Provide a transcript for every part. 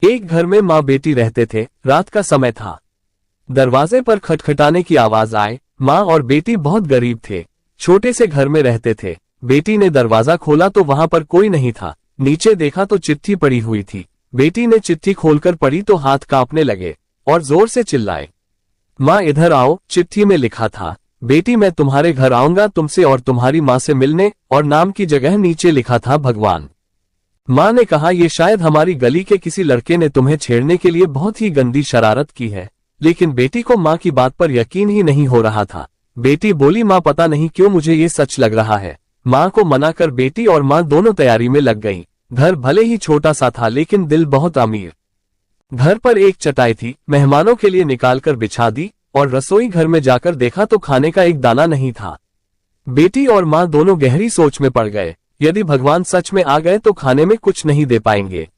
एक घर में माँ बेटी रहते थे। रात का समय था। दरवाजे पर खटखटाने की आवाज आए। माँ और बेटी बहुत गरीब थे, छोटे से घर में रहते थे। बेटी ने दरवाजा खोला तो वहां पर कोई नहीं था। नीचे देखा तो चिट्ठी पड़ी हुई थी। बेटी ने चिट्ठी खोलकर पढ़ी तो हाथ कांपने लगे और जोर से चिल्लाए, माँ इधर आओ। चिट्ठी में लिखा था, बेटी मैं तुम्हारे घर आऊंगा तुमसे और तुम्हारी माँ से मिलने, और नाम की जगह नीचे लिखा था भगवान। माँ ने कहा, ये शायद हमारी गली के किसी लड़के ने तुम्हें छेड़ने के लिए बहुत ही गंदी शरारत की है। लेकिन बेटी को माँ की बात पर यकीन ही नहीं हो रहा था। बेटी बोली, माँ पता नहीं क्यों मुझे ये सच लग रहा है। माँ को मनाकर बेटी और माँ दोनों तैयारी में लग गईं। घर भले ही छोटा सा था लेकिन दिल बहुत अमीर। घर पर एक चटाई थी, मेहमानों के लिए निकालकर बिछा दी, और रसोई घर में जाकर देखा तो खाने का एक दाना नहीं था। बेटी और माँ दोनों गहरी सोच में पड़ गए। यदि भगवान सच में आ गए तो खाने में कुछ नहीं दे पाएंगे।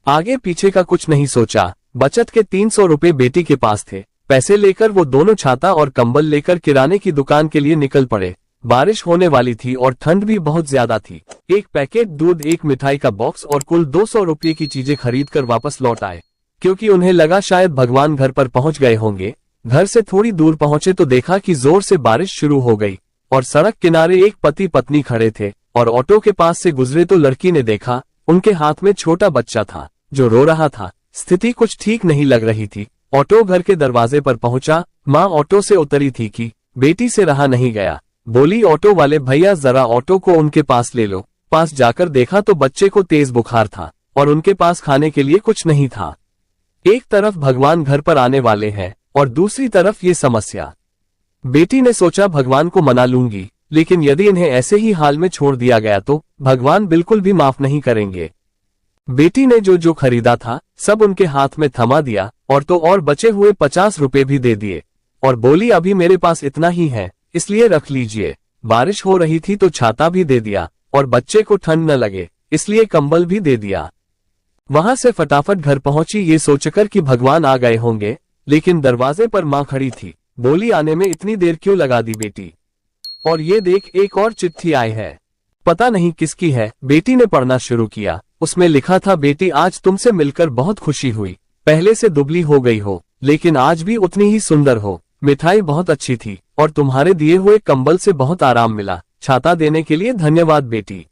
आगे पीछे का कुछ नहीं सोचा। बचत के 300 रुपए बेटी के पास थे। पैसे लेकर वो दोनों छाता और कंबल लेकर किराने की दुकान के लिए निकल पड़े। बारिश होने वाली थी और ठंड भी बहुत ज्यादा थी। एक पैकेट दूध, एक मिठाई का बॉक्स और कुल 200 रुपये की चीजें खरीदकर वापस लौट आए, क्योंकि उन्हें लगा शायद भगवान घर पर पहुंच गए होंगे। घर से थोड़ी दूर पहुंचे तो देखा कि जोर से बारिश शुरू हो गई और सड़क किनारे एक पति पत्नी खड़े थे, और ऑटो के पास से गुजरे तो लड़की ने देखा उनके हाथ में छोटा बच्चा था जो रो रहा था। स्थिति कुछ ठीक नहीं लग रही थी। ऑटो घर के दरवाजे पर पहुंचा। माँ ऑटो से उतरी थी कि बेटी से रहा नहीं गया। बोली, ऑटो वाले भैया जरा ऑटो को उनके पास ले लो। पास जाकर देखा तो बच्चे को तेज बुखार था और उनके पास खाने के लिए कुछ नहीं था। एक तरफ भगवान घर पर आने वाले हैं और दूसरी तरफ ये समस्या। बेटी ने सोचा भगवान को मना लूंगी, लेकिन यदि इन्हें ऐसे ही हाल में छोड़ दिया गया तो भगवान बिल्कुल भी माफ नहीं करेंगे। बेटी ने जो जो खरीदा था सब उनके हाथ में थमा दिया और तो और बचे हुए 50 रुपए भी दे दिए, और बोली, अभी मेरे पास इतना ही है इसलिए रख लीजिए। बारिश हो रही थी तो छाता भी दे दिया, और बच्चे को ठंड न लगे इसलिए कंबल भी दे दिया। वहां से फटाफट घर पहुंची ये सोचकर कि भगवान आ गए होंगे, लेकिन दरवाजे पर माँ खड़ी थी। बोली, आने में इतनी देर क्यों लगा दी बेटी? और ये देख, एक और चिट्ठी आई है, पता नहीं किसकी है। बेटी ने पढ़ना शुरू किया। उसमें लिखा था, बेटी आज तुमसे मिलकर बहुत खुशी हुई। पहले से दुबली हो गई हो लेकिन आज भी उतनी ही सुंदर हो। मिठाई बहुत अच्छी थी और तुम्हारे दिए हुए कंबल से बहुत आराम मिला। छाता देने के लिए धन्यवाद बेटी।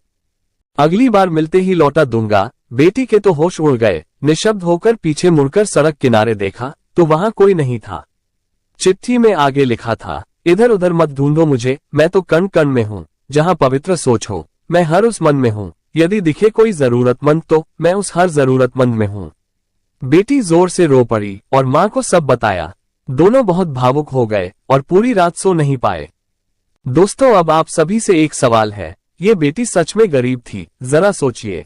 अगली बार मिलते ही लौटा दूंगा। बेटी के तो होश उड़ गए। निशब्द होकर पीछे मुड़कर सड़क किनारे देखा तो वहां कोई नहीं था। चिट्ठी में आगे लिखा था, इधर उधर मत ढूंढो मुझे, मैं तो कण कण में हूँ। जहाँ पवित्र सोच हो मैं हर उस मन में हूँ। यदि दिखे कोई जरूरतमंद तो मैं उस हर जरूरतमंद में हूँ। बेटी जोर से रो पड़ी और माँ को सब बताया। दोनों बहुत भावुक हो गए और पूरी रात सो नहीं पाए। दोस्तों, अब आप सभी से एक सवाल है, ये बेटी सच में गरीब थी? जरा सोचिए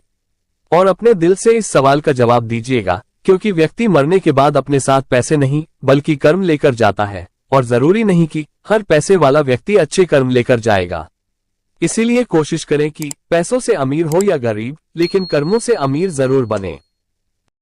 और अपने दिल से इस सवाल का जवाब दीजिएगा, क्योंकि व्यक्ति मरने के बाद अपने साथ पैसे नहीं बल्कि कर्म लेकर जाता है, और जरूरी नहीं कि हर पैसे वाला व्यक्ति अच्छे कर्म लेकर जाएगा। इसीलिए कोशिश करें कि पैसों से अमीर हो या गरीब, लेकिन कर्मों से अमीर जरूर बने।